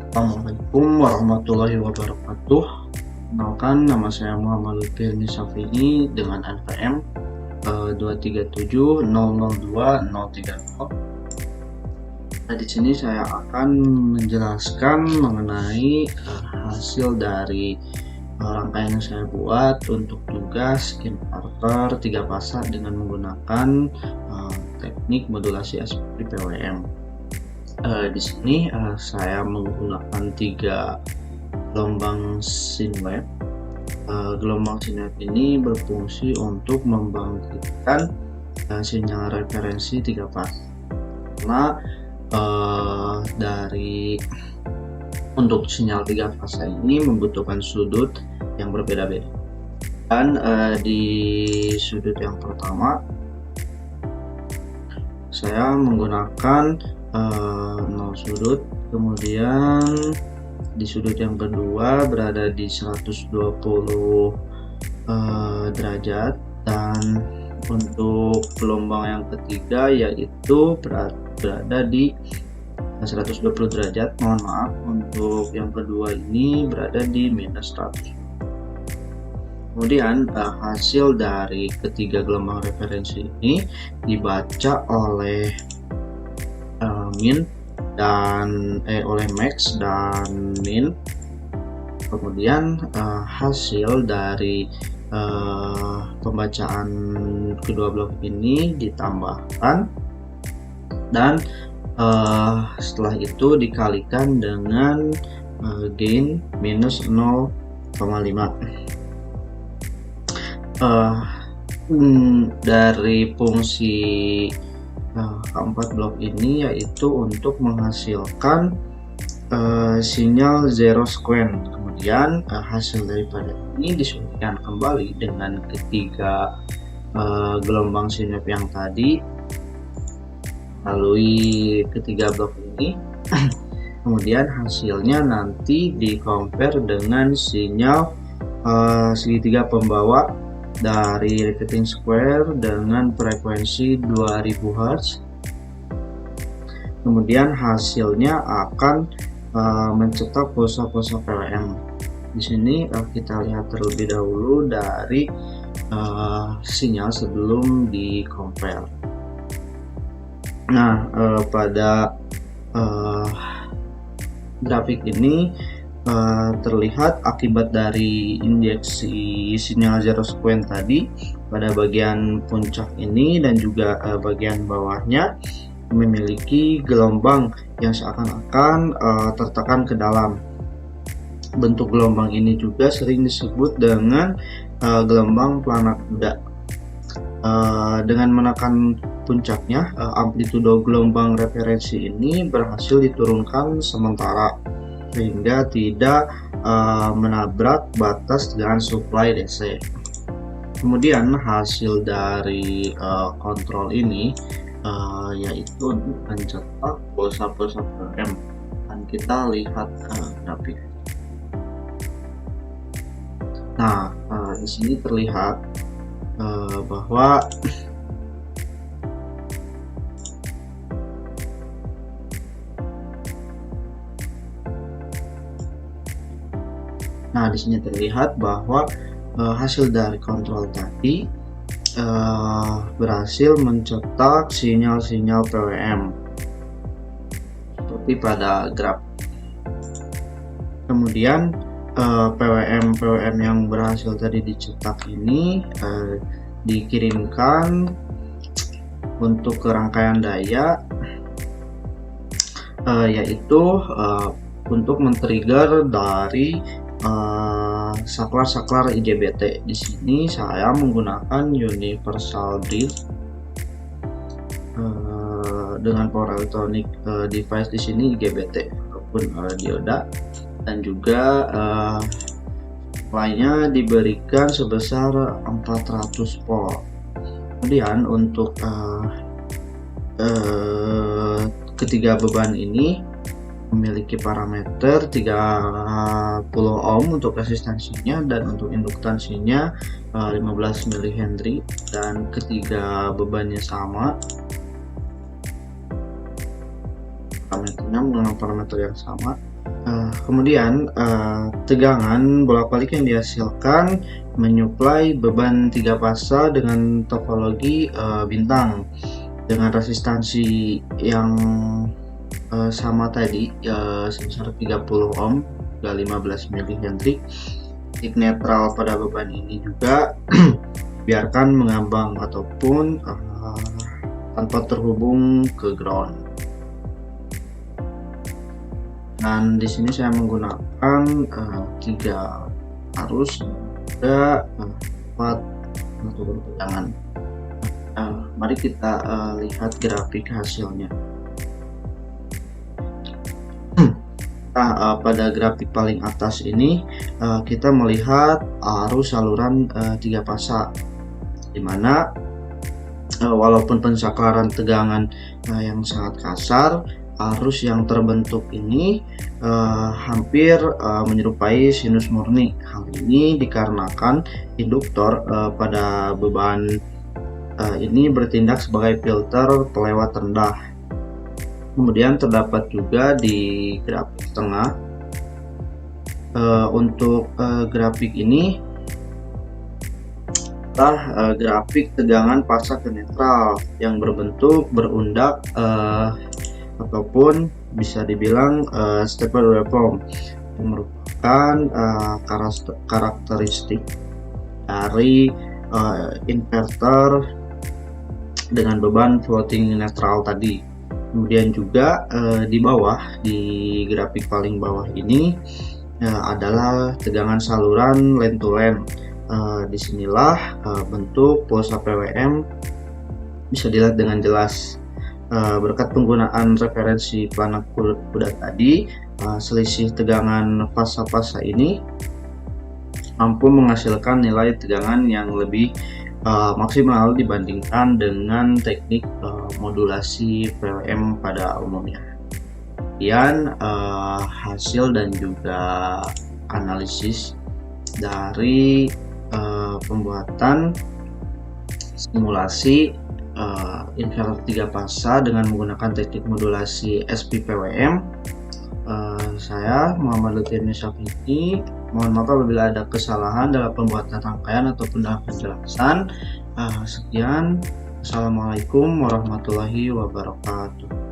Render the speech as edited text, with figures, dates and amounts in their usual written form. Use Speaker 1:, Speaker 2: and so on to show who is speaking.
Speaker 1: Assalamualaikum warahmatullahi wabarakatuh. Kenalkan, nama saya Muhammad Lutfi Syafi'i dengan NPM 237002030. Nah, di sini saya akan menjelaskan mengenai hasil dari rangkaian yang saya buat untuk tugas inverter 3 fasa dengan menggunakan teknik modulasi SPP PWM. Di sini saya menggunakan 3 gelombang sinwave. Gelombang sinwave ini berfungsi untuk membangkitkan sinyal referensi 3 fasa. Karena untuk sinyal 3 fasa ini membutuhkan sudut yang berbeda-beda. Dan di sudut yang pertama saya menggunakan 0 sudut, kemudian di sudut yang kedua berada di 120 derajat, dan untuk gelombang yang ketiga yaitu berada di 120 derajat. Mohon maaf, untuk yang kedua ini berada di minus 100. Kemudian hasil dari ketiga gelombang referensi ini dibaca oleh min dan oleh max dan min. Kemudian hasil dari pembacaan kedua blok ini ditambahkan, dan setelah itu dikalikan dengan gain minus 0,5. Dari fungsi keempat blok ini yaitu untuk menghasilkan sinyal zero sequence. Kemudian hasil daripada ini disesuaikan kembali dengan ketiga gelombang sinwave yang tadi melalui ketiga blok ini. Kemudian hasilnya nanti di-compare dengan sinyal segitiga pembawa dari repeating square dengan frekuensi 2000 Hz. Kemudian hasilnya akan mencetak pulsa-pulsa PWM. Di sini kita lihat terlebih dahulu dari sinyal sebelum di compare. Nah, pada grafik ini terlihat akibat dari injeksi sinyal zero sequence tadi pada bagian puncak ini dan juga bagian bawahnya memiliki gelombang yang seakan-akan tertekan ke dalam. Bentuk gelombang ini juga sering disebut dengan gelombang planar kuda. Dengan menekan puncaknya, amplitudo gelombang referensi ini berhasil diturunkan sementara sehingga tidak menabrak batas dengan supply DC. Kemudian hasil dari kontrol ini yaitu mencetak pulsa-pulsa PWM, dan kita lihat grafik. Nah, di sini terlihat bahwa hasil dari kontrol tadi berhasil mencetak sinyal-sinyal PWM seperti pada graf. Kemudian PWM yang berhasil tadi dicetak ini dikirimkan untuk ke rangkaian daya, yaitu untuk men-trigger dari saklar IGBT. Di sini saya menggunakan universal bridge dengan power electronic device. Di sini IGBT ataupun dioda, dan juga supply-nya diberikan sebesar 400 volt. Kemudian untuk ketiga beban ini memiliki parameter 30 ohm untuk resistansinya, dan untuk induktansinya 15 mH, dan ketiga bebannya sama, parameter pastinya dengan parameter yang sama. Kemudian tegangan bolak-balik yang dihasilkan menyuplai beban 3 fase dengan topologi bintang dengan resistansi yang sama tadi sebesar 30 ohm dan 15 mH. Titik netral pada beban ini juga biarkan mengambang ataupun tanpa terhubung ke ground. Dan di sini saya menggunakan 3 arus dan 4 tegangan. Mari kita lihat grafik hasilnya. Pada grafik paling atas ini kita melihat arus saluran 3 fase, dimana walaupun pensaklaran tegangan yang sangat kasar, arus yang terbentuk ini hampir menyerupai sinus murni. Hal ini dikarenakan induktor pada beban ini bertindak sebagai filter pelewat rendah. Kemudian terdapat juga di grafik tengah untuk grafik ini adalah grafik tegangan fase ke netral yang berbentuk berundak ataupun bisa dibilang stepper waveform, yang merupakan karakteristik dari inverter dengan beban floating netral tadi. Kemudian juga di bawah, di grafik paling bawah ini adalah tegangan saluran line to line. Disinilah bentuk pulsa PWM bisa dilihat dengan jelas. Berkat penggunaan referensi pelana kuda tadi, selisih tegangan fase-fase ini mampu menghasilkan nilai tegangan yang lebih maksimal dibandingkan dengan teknik modulasi PWM pada umumnya. Kemudian hasil dan juga analisis dari pembuatan simulasi inverter 3 fase dengan menggunakan teknik modulasi SPPWM. Saya Muhammad Lutfi Syafiki, mohon maaf apabila ada kesalahan dalam pembuatan rangkaian ataupun dalam penjelasan. Sekian, assalamualaikum warahmatullahi wabarakatuh.